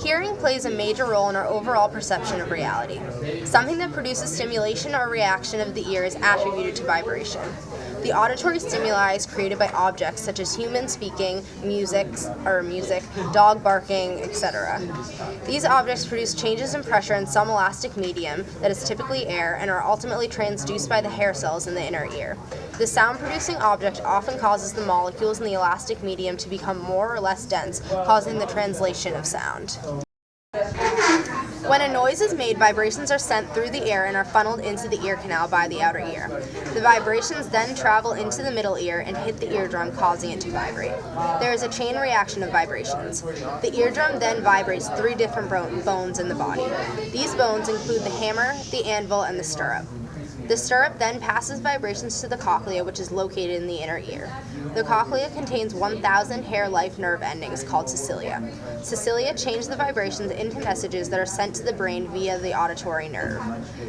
Hearing plays a major role in our overall perception of reality. Something that produces stimulation or reaction of the ear is attributed to vibration. The auditory stimuli is created by objects such as humans speaking, music, dog barking, etc. These objects produce changes in pressure in some elastic medium, that is typically air, and are ultimately transduced by the hair cells in the inner ear. The sound-producing object often causes the molecules in the elastic medium to become more or less dense, causing the translation of sound. When a noise is made, vibrations are sent through the air and are funneled into the ear canal by the outer ear. The vibrations then travel into the middle ear and hit the eardrum, causing it to vibrate. There is a chain reaction of vibrations. The eardrum then vibrates 3 different bones in the body. These bones include the hammer, the anvil, and the stirrup. The stirrup then passes vibrations to the cochlea, which is located in the inner ear. The cochlea contains 1,000 hair-like nerve endings called secilia. Secilia change the vibrations into messages that are sent to the brain via the auditory nerve.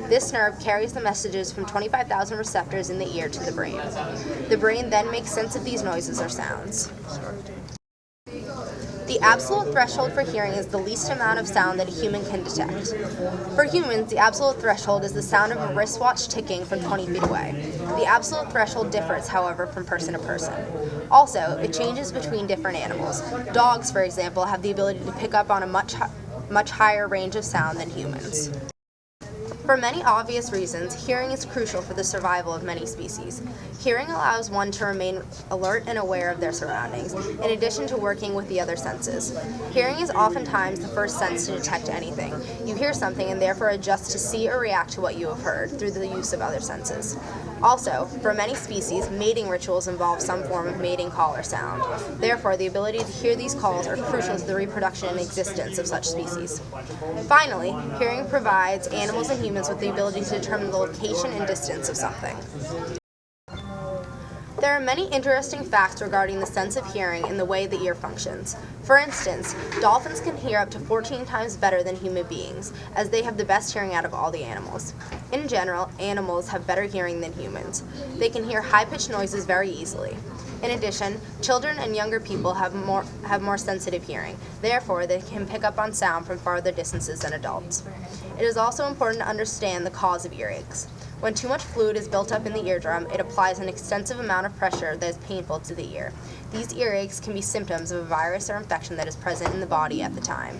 This nerve carries the messages from 25,000 receptors in the ear to the brain. The brain then makes sense of these noises or sounds. The absolute threshold for hearing is the least amount of sound that a human can detect. For humans, the absolute threshold is the sound of a wristwatch ticking from 20 feet away. The absolute threshold differs, however, from person to person. Also, it changes between different animals. Dogs, for example, have the ability to pick up on a much higher range of sound than humans. For many obvious reasons, hearing is crucial for the survival of many species. Hearing allows one to remain alert and aware of their surroundings, in addition to working with the other senses. Hearing is oftentimes the first sense to detect anything. You hear something and therefore adjust to see or react to what you have heard through the use of other senses. Also, for many species, mating rituals involve some form of mating call or sound. Therefore, the ability to hear these calls are crucial to the reproduction and existence of such species. Finally, hearing provides animals and humans with the ability to determine the location and distance of something. There are many interesting facts regarding the sense of hearing and the way the ear functions. For instance, dolphins can hear up to 14 times better than human beings, as they have the best hearing out of all the animals. In general, animals have better hearing than humans. They can hear high-pitched noises very easily. In addition, children and younger people have more sensitive hearing. Therefore, they can pick up on sound from farther distances than adults. It is also important to understand the cause of earaches. When too much fluid is built up in the eardrum, it applies an extensive amount of pressure that is painful to the ear. These earaches can be symptoms of a virus or infection that is present in the body at the time.